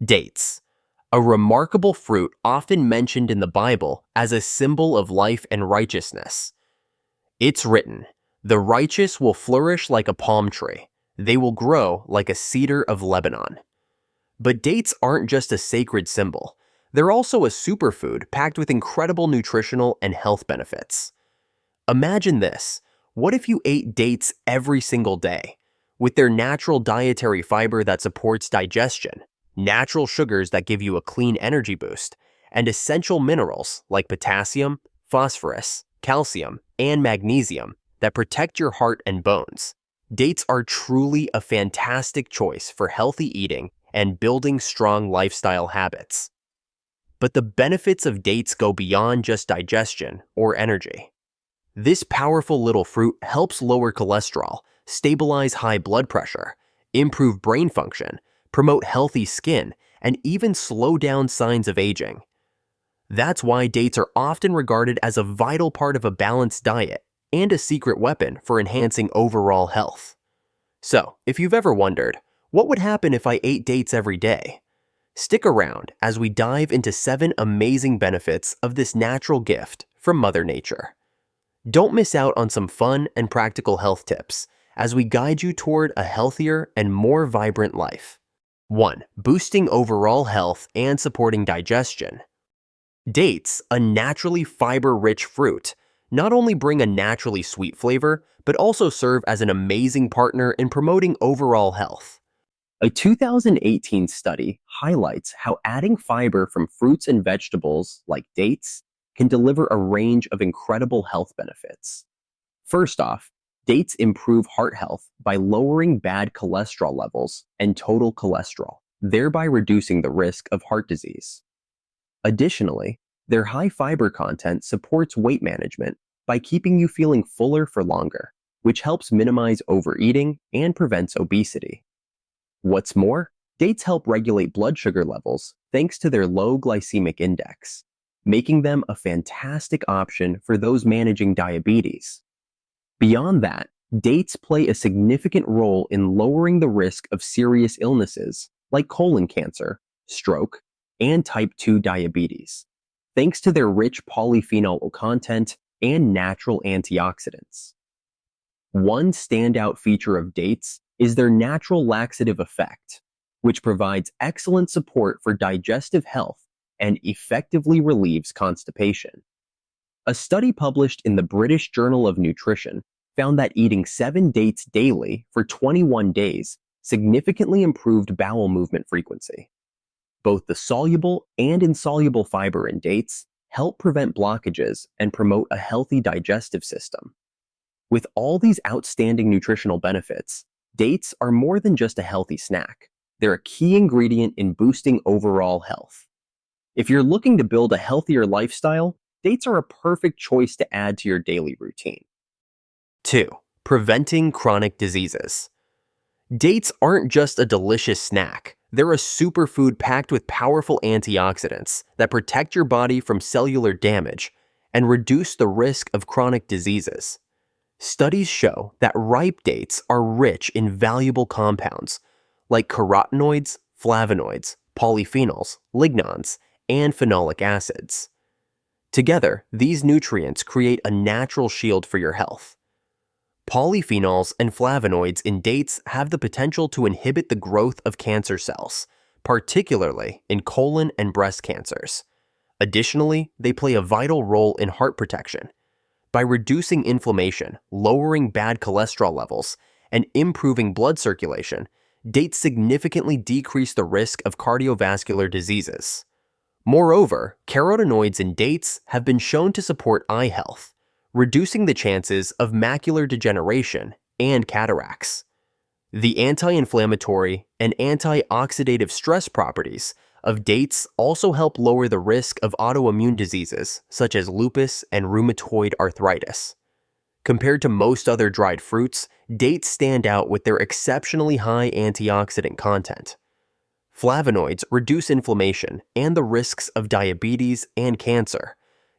Dates, a remarkable fruit often mentioned in the Bible as a symbol of life and righteousness. It's written, "The righteous will flourish like a palm tree. They will grow like a cedar of Lebanon." But dates aren't just a sacred symbol. They're also a superfood packed with incredible nutritional and health benefits. Imagine this. What if you ate dates every single day? With their natural dietary fiber that supports digestion, natural sugars that give you a clean energy boost, and essential minerals like potassium, phosphorus, calcium, and magnesium that protect your heart and bones. Dates are truly a fantastic choice for healthy eating and building strong lifestyle habits. But the benefits of dates go beyond just digestion or energy. This powerful little fruit helps lower cholesterol, stabilize high blood pressure, improve brain function, promote healthy skin, and even slow down signs of aging. That's why dates are often regarded as a vital part of a balanced diet and a secret weapon for enhancing overall health. So, if you've ever wondered, what would happen if I ate dates every day? Stick around as we dive into 7 amazing benefits of this natural gift from Mother Nature. Don't miss out on some fun and practical health tips as we guide you toward a healthier and more vibrant life. 1. Boosting overall health and supporting digestion. Dates, a naturally fiber-rich fruit, not only bring a naturally sweet flavor, but also serve as an amazing partner in promoting overall health. A 2018 study highlights how adding fiber from fruits and vegetables like dates can deliver a range of incredible health benefits. First off, dates improve heart health by lowering bad cholesterol levels and total cholesterol, thereby reducing the risk of heart disease. Additionally, their high fiber content supports weight management by keeping you feeling fuller for longer, which helps minimize overeating and prevents obesity. What's more, dates help regulate blood sugar levels thanks to their low glycemic index, making them a fantastic option for those managing diabetes. Beyond that, dates play a significant role in lowering the risk of serious illnesses like colon cancer, stroke, and type 2 diabetes, thanks to their rich polyphenol content and natural antioxidants. One standout feature of dates is their natural laxative effect, which provides excellent support for digestive health and effectively relieves constipation. A study published in the British Journal of Nutrition found that eating 7 dates daily for 21 days significantly improved bowel movement frequency. Both the soluble and insoluble fiber in dates help prevent blockages and promote a healthy digestive system. With all these outstanding nutritional benefits, dates are more than just a healthy snack. They're a key ingredient in boosting overall health. If you're looking to build a healthier lifestyle, dates are a perfect choice to add to your daily routine. 2. Preventing chronic diseases. Dates aren't just a delicious snack. They're a superfood packed with powerful antioxidants that protect your body from cellular damage and reduce the risk of chronic diseases. Studies show that ripe dates are rich in valuable compounds like carotenoids, flavonoids, polyphenols, lignans, and phenolic acids. Together, these nutrients create a natural shield for your health. Polyphenols and flavonoids in dates have the potential to inhibit the growth of cancer cells, particularly in colon and breast cancers. Additionally, they play a vital role in heart protection. By reducing inflammation, lowering bad cholesterol levels, and improving blood circulation, dates significantly decrease the risk of cardiovascular diseases. Moreover, carotenoids in dates have been shown to support eye health, reducing the chances of macular degeneration and cataracts. The anti-inflammatory and antioxidative stress properties of dates also help lower the risk of autoimmune diseases such as lupus and rheumatoid arthritis. Compared to most other dried fruits, dates stand out with their exceptionally high antioxidant content. Flavonoids reduce inflammation and the risks of diabetes and cancer.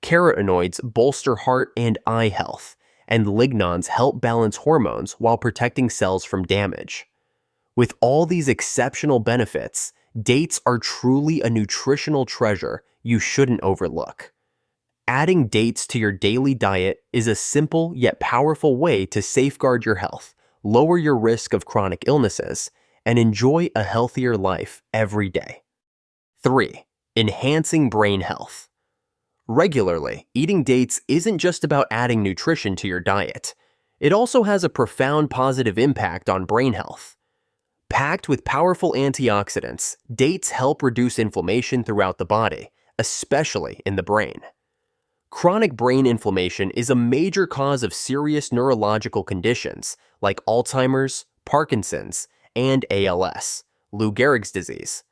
Carotenoids bolster heart and eye health, and lignans help balance hormones while protecting cells from damage. With all these exceptional benefits, Dates are truly a nutritional treasure you shouldn't overlook. Adding dates to your daily diet is a simple yet powerful way to safeguard your health, lower your risk of chronic illnesses, and enjoy a healthier life every day. 3. Enhancing brain health. Regularly, eating dates isn't just about adding nutrition to your diet. It also has a profound positive impact on brain health. Packed with powerful antioxidants, dates help reduce inflammation throughout the body, especially in the brain. Chronic brain inflammation is a major cause of serious neurological conditions like Alzheimer's, Parkinson's, and ALS, Lou Gehrig's disease.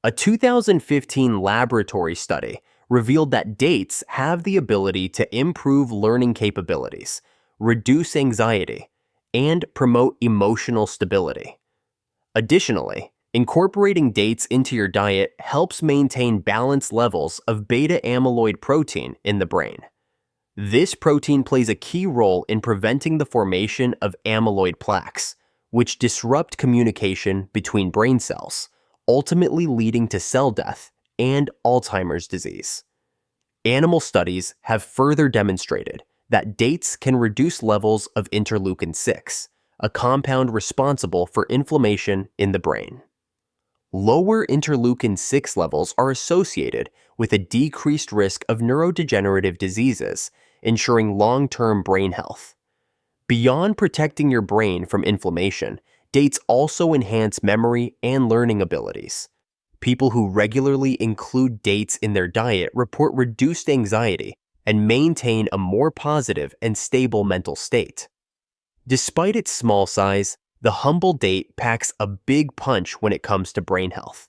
A 2015 laboratory study revealed that dates have the ability to improve learning capabilities, reduce anxiety, and promote emotional stability. Additionally, incorporating dates into your diet helps maintain balanced levels of beta-amyloid protein in the brain. This protein plays a key role in preventing the formation of amyloid plaques, which disrupt communication between brain cells, ultimately leading to cell death and Alzheimer's disease. Animal studies have further demonstrated that dates can reduce levels of interleukin-6, a compound responsible for inflammation in the brain. Lower interleukin-6 levels are associated with a decreased risk of neurodegenerative diseases, ensuring long-term brain health. Beyond protecting your brain from inflammation, dates also enhance memory and learning abilities. People who regularly include dates in their diet report reduced anxiety and maintain a more positive and stable mental state. Despite its small size, the humble date packs a big punch when it comes to brain health.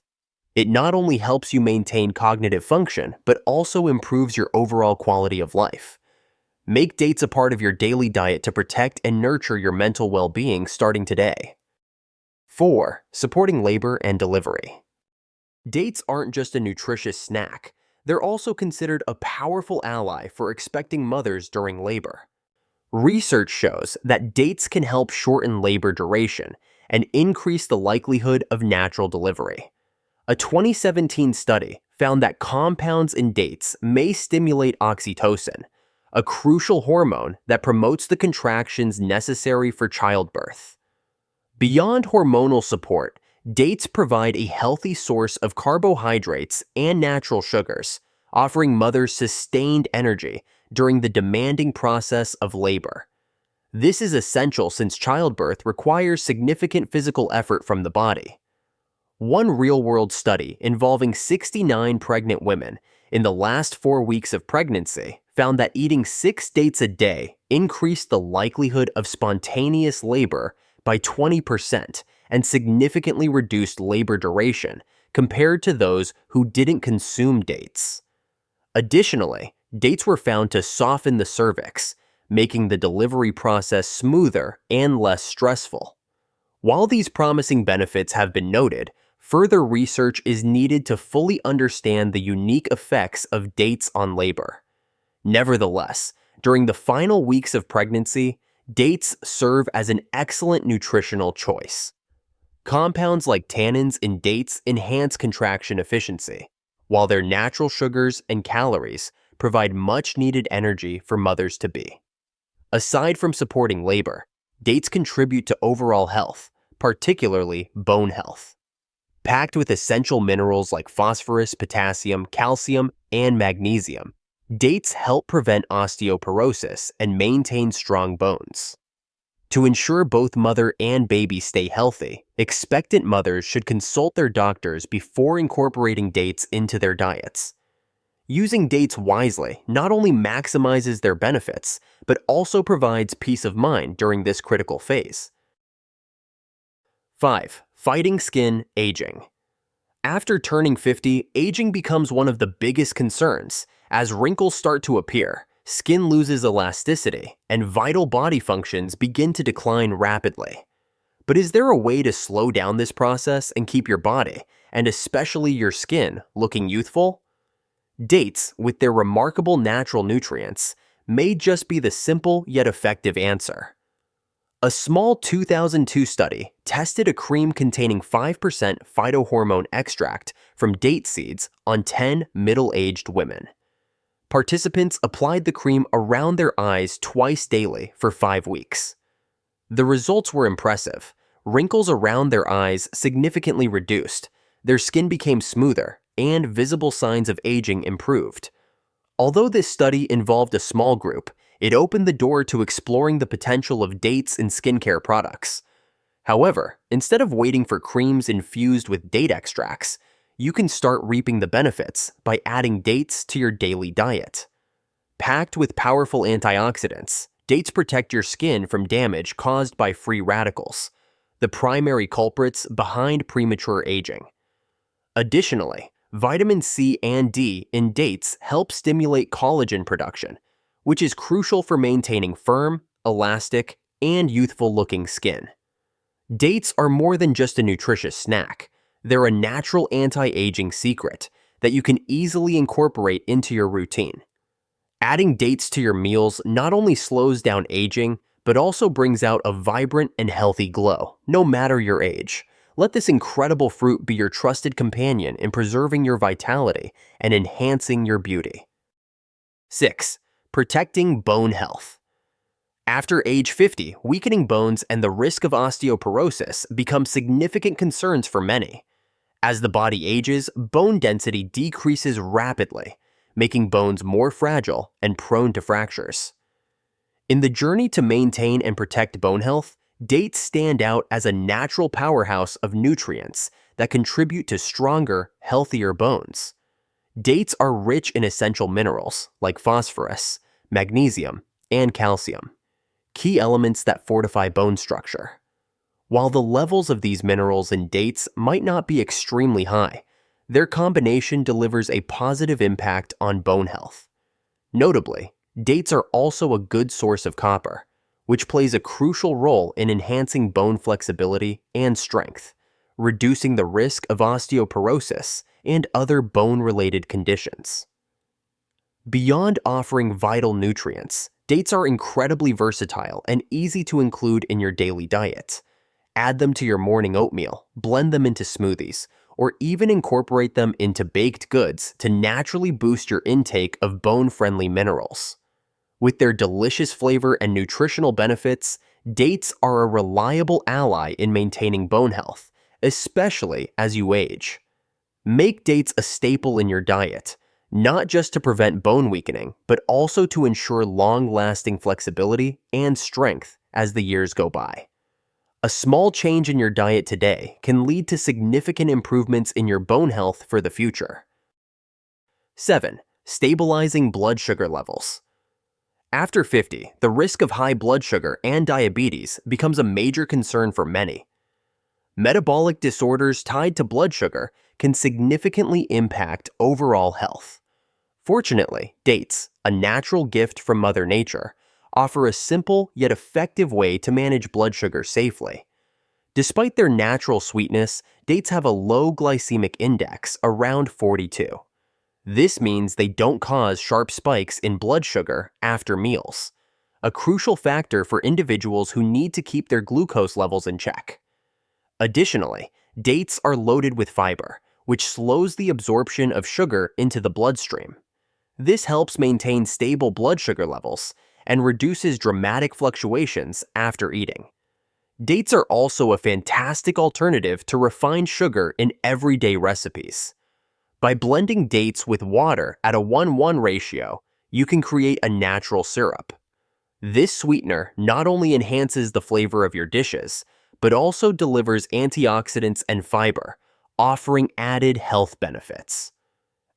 It not only helps you maintain cognitive function, but also improves your overall quality of life. Make dates a part of your daily diet to protect and nurture your mental well-being starting today. 4. Supporting labor and delivery. Dates aren't just a nutritious snack. They're also considered a powerful ally for expecting mothers during labor. Research shows that dates can help shorten labor duration and increase the likelihood of natural delivery. A 2017 study found that compounds in dates may stimulate oxytocin, a crucial hormone that promotes the contractions necessary for childbirth. Beyond hormonal support, dates provide a healthy source of carbohydrates and natural sugars, offering mothers sustained energy during the demanding process of labor. This is essential since childbirth requires significant physical effort from the body. One real-world study involving 69 pregnant women in the last 4 weeks of pregnancy found that eating 6 dates a day increased the likelihood of spontaneous labor by 20% and significantly reduced labor duration compared to those who didn't consume dates. Additionally, dates were found to soften the cervix, making the delivery process smoother and less stressful. While these promising benefits have been noted, further research is needed to fully understand the unique effects of dates on labor. Nevertheless, during the final weeks of pregnancy, dates serve as an excellent nutritional choice. Compounds like tannins in dates enhance contraction efficiency, while their natural sugars and calories provide much-needed energy for mothers-to-be. Aside from supporting labor, dates contribute to overall health, particularly bone health. Packed with essential minerals like phosphorus, potassium, calcium, and magnesium, dates help prevent osteoporosis and maintain strong bones. To ensure both mother and baby stay healthy, expectant mothers should consult their doctors before incorporating dates into their diets. Using dates wisely not only maximizes their benefits, but also provides peace of mind during this critical phase. 5. Fighting skin aging. After turning 50, aging becomes one of the biggest concerns. As wrinkles start to appear, skin loses elasticity, and vital body functions begin to decline rapidly. But is there a way to slow down this process and keep your body, and especially your skin, looking youthful? Dates, with their remarkable natural nutrients, may just be the simple yet effective answer. A small 2002 study tested a cream containing 5% phytohormone extract from date seeds on 10 middle-aged women. Participants applied the cream around their eyes twice daily for 5 weeks. The results were impressive. Wrinkles around their eyes significantly reduced, their skin became smoother, and visible signs of aging improved. Although this study involved a small group, it opened the door to exploring the potential of dates in skincare products. However, instead of waiting for creams infused with date extracts, you can start reaping the benefits by adding dates to your daily diet. Packed with powerful antioxidants, dates protect your skin from damage caused by free radicals, the primary culprits behind premature aging. Additionally, vitamin C and D in dates help stimulate collagen production, which is crucial for maintaining firm, elastic, and youthful-looking skin. Dates are more than just a nutritious snack. They're a natural anti-aging secret that you can easily incorporate into your routine. Adding dates to your meals not only slows down aging, but also brings out a vibrant and healthy glow, no matter your age. Let this incredible fruit be your trusted companion in preserving your vitality and enhancing your beauty. 6. Protecting bone health. After age 50, weakening bones and the risk of osteoporosis become significant concerns for many. As the body ages, bone density decreases rapidly, making bones more fragile and prone to fractures. In the journey to maintain and protect bone health, dates stand out as a natural powerhouse of nutrients that contribute to stronger, healthier bones. Dates are rich in essential minerals like phosphorus, magnesium, and calcium, key elements that fortify bone structure. While the levels of these minerals in dates might not be extremely high, their combination delivers a positive impact on bone health. Notably, dates are also a good source of copper, which plays a crucial role in enhancing bone flexibility and strength, reducing the risk of osteoporosis and other bone-related conditions. Beyond offering vital nutrients, dates are incredibly versatile and easy to include in your daily diet. Add them to your morning oatmeal, blend them into smoothies, or even incorporate them into baked goods to naturally boost your intake of bone-friendly minerals. With their delicious flavor and nutritional benefits, dates are a reliable ally in maintaining bone health, especially as you age. Make dates a staple in your diet, not just to prevent bone weakening, but also to ensure long-lasting flexibility and strength as the years go by. A small change in your diet today can lead to significant improvements in your bone health for the future. 7. Stabilizing blood sugar levels. After 50, the risk of high blood sugar and diabetes becomes a major concern for many. Metabolic disorders tied to blood sugar can significantly impact overall health. Fortunately, dates, a natural gift from Mother Nature, offer a simple yet effective way to manage blood sugar safely. Despite their natural sweetness, dates have a low glycemic index, around 42. This means they don't cause sharp spikes in blood sugar after meals, a crucial factor for individuals who need to keep their glucose levels in check. Additionally, dates are loaded with fiber, which slows the absorption of sugar into the bloodstream. This helps maintain stable blood sugar levels and reduces dramatic fluctuations after eating. Dates are also a fantastic alternative to refined sugar in everyday recipes. By blending dates with water at a 1:1 ratio, you can create a natural syrup. This sweetener not only enhances the flavor of your dishes, but also delivers antioxidants and fiber, offering added health benefits.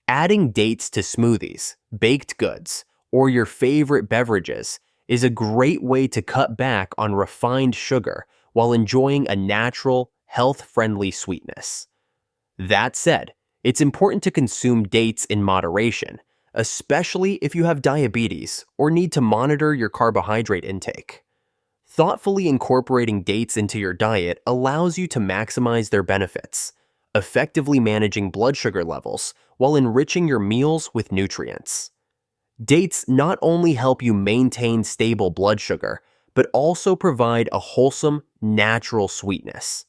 Adding dates to smoothies, baked goods, or your favorite beverages is a great way to cut back on refined sugar while enjoying a natural, health-friendly sweetness. That said, it's important to consume dates in moderation, especially if you have diabetes or need to monitor your carbohydrate intake. Thoughtfully incorporating dates into your diet allows you to maximize their benefits, effectively managing blood sugar levels while enriching your meals with nutrients. Dates not only help you maintain stable blood sugar, but also provide a wholesome, natural sweetness.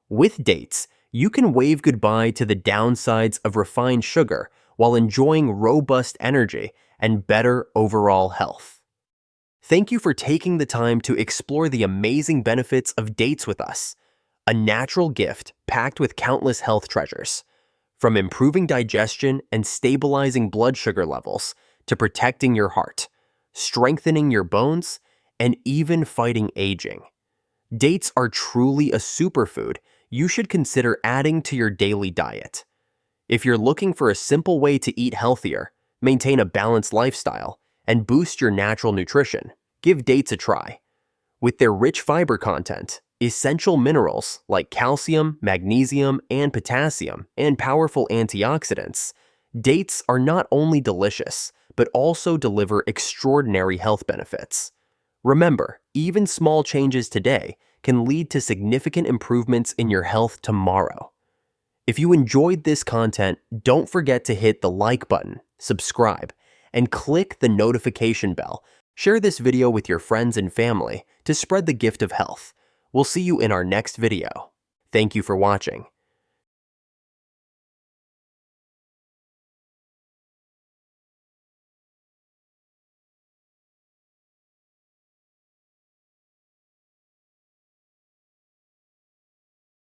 With dates, you can wave goodbye to the downsides of refined sugar while enjoying robust energy and better overall health. Thank you for taking the time to explore the amazing benefits of dates with us, a natural gift packed with countless health treasures. From improving digestion and stabilizing blood sugar levels to protecting your heart, strengthening your bones, and even fighting aging. Dates are truly a superfood you should consider adding to your daily diet. If you're looking for a simple way to eat healthier, maintain a balanced lifestyle, and boost your natural nutrition, give dates a try. With their rich fiber content, essential minerals like calcium, magnesium, and potassium, and powerful antioxidants, dates are not only delicious, but also deliver extraordinary health benefits. Remember, even small changes today can lead to significant improvements in your health tomorrow. If you enjoyed this content, don't forget to hit the like button, subscribe, and click the notification bell. Share this video with your friends and family to spread the gift of health. We'll see you in our next video. Thank you for watching.